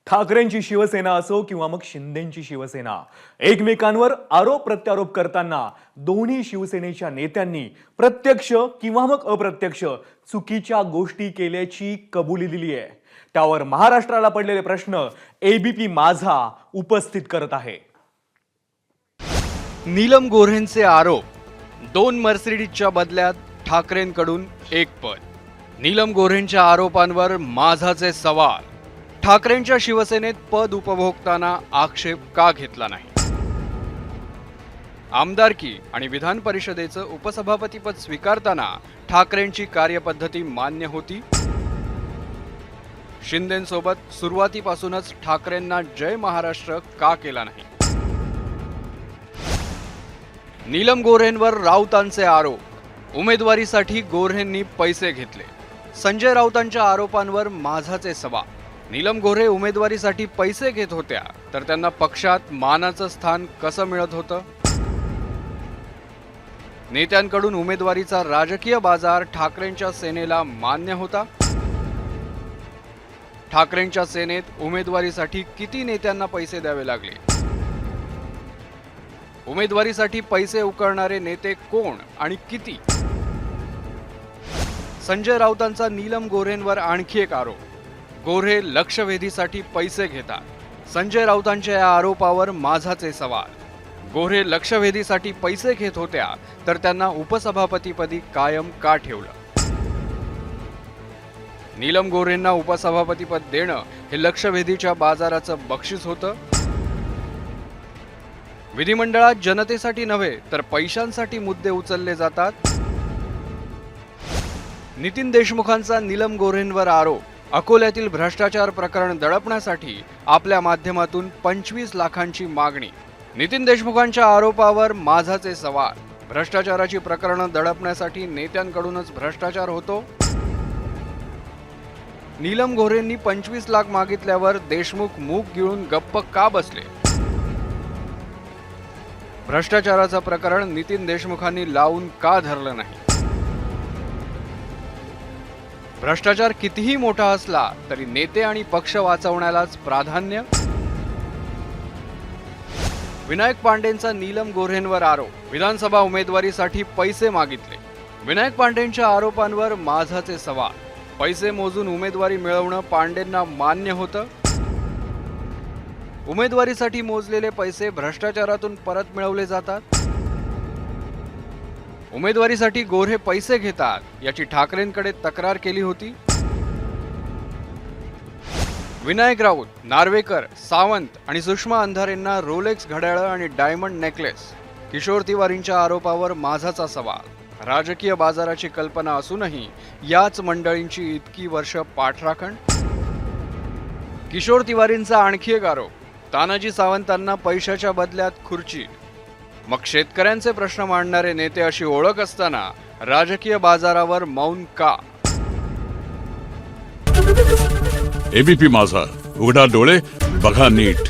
ठाकरेंची शिवसेना असो किंवा मग शिंदेंची शिवसेना, एकमेकांवर आरोप प्रत्यारोप करताना दोन्ही शिवसेनेच्या नेत्यांनी प्रत्यक्ष किंवा मग अप्रत्यक्ष चुकीच्या गोष्टी केल्याची कबुली दिली आहे. त्यावर महाराष्ट्राला पडलेले प्रश्न एबीपी माझा उपस्थित करत आहे. नीलम गोऱ्हेंचे आरोप, 2 मर्सिडीजच्या बदल्यात ठाकरेंकडून 1 पद. नीलम गोऱ्हेंच्या आरोपांवर माझाचे सवाल. ठाकरेंच्या शिवसेनेत पद उपभोगताना आक्षेप का घेतला नाही? आमदारकी आणि विधान परिषदेचं उपसभापतीपद स्वीकारताना ठाकरेंची कार्यपद्धती मान्य होती. शिंदेंसोबत सुरुवातीपासूनच ठाकरेंना जय महाराष्ट्र का केला नाही? नीलम गोऱ्हेंवर राऊतांचे आरोप, उमेदवारीसाठी गोऱ्हेंनी पैसे घेतले. संजय राऊतांच्या आरोपांवर माझाचे सवाल. नीलम गोऱ्हे उमेदवारीसाठी पैसे घेत होत्या, तर त्यांना पक्षात मानाचं स्थान कसं मिळत होतं? नेत्यांकडून उमेदवारीचा राजकीय बाजार ठाकरेंच्या सेनेला मान्य होता. ठाकरेंच्या सेनेत उमेदवारीसाठी किती नेत्यांना पैसे द्यावे लागले? उमेदवारीसाठी पैसे उकळणारे नेते कोण आणि किती? संजय राऊतांचा नीलम गोऱ्हेंवर आणखी एक आरोप, गोऱ्हे लक्षवेधीसाठी पैसे घेतात. संजय राऊतांच्या या आरोपावर माझाचे सवाल. गोऱ्हे लक्षवेधीसाठी पैसे घेत होत्या, तर त्यांना उपसभापतीपदी कायम का ठेवलं? नीलम गोऱ्हेंना उपसभापतीपद देणं हे लक्षवेधीच्या बाजाराचं बक्षीस होतं. विधिमंडळात जनतेसाठी नव्हे तर पैशांसाठी मुद्दे उचलले जातात. नितीन देशमुखांचा नीलम गोऱ्हेंवर आरोप, अकोल्यातील भ्रष्टाचार प्रकरण दडपण्यासाठी आपल्या माध्यमातून 25 लाखांची मागणी. नितीन देशमुखांच्या आरोपावर माझाचे सवाल. भ्रष्टाचाराची प्रकरणं दडपण्यासाठी नेत्यांकडूनच भ्रष्टाचार होतो. नीलम गोऱ्हेंनी 25 लाख मागितल्यावर देशमुख मूग गिळून गप्प का बसले? भ्रष्टाचाराचं प्रकरण नितीन देशमुखांनी लावून का धरलं नाही? भ्रष्टाचार कितीही मोठा असला तरी नेते आणि पक्ष वाचवण्यालाच प्राधान्य. विनायक पांडेंचा नीलम गोऱ्हेंवर आरोप, विधानसभा उमेदवारीसाठी पैसे मागितले. विनायक पांडेंच्या आरोपांवर माझाचे सवाल. पैसे मोजून उमेदवारी मिळवणं पांडेंना मान्य होतं. उमेदवारीसाठी मोजलेले पैसे भ्रष्टाचारातून परत मिळवले जातात. उमेदवारीसाठी गोऱ्हे पैसे घेतात याची ठाकरेंकडे तक्रार केली होती. विनायक राऊत, नार्वेकर, सावंत आणि सुषमा अंधारेंना रोलेक्स घड्याळं आणि डायमंड नेकलेस. किशोर तिवारींच्या आरोपावर माझाचा सवाल. राजकीय बाजाराची कल्पना असूनही याच मंडळींची इतकी वर्ष पाठराखण. किशोर तिवारींचा आणखी एक आरोप, तानाजी सावंतांना पैशाच्या बदल्यात खुर्ची. मग शेतकऱ्यांचे प्रश्न मांडणारे नेते अशी ओळख असताना राजकीय बाजारावर मौन का? एबीपी माझा, उघडा डोळे बघा नीट.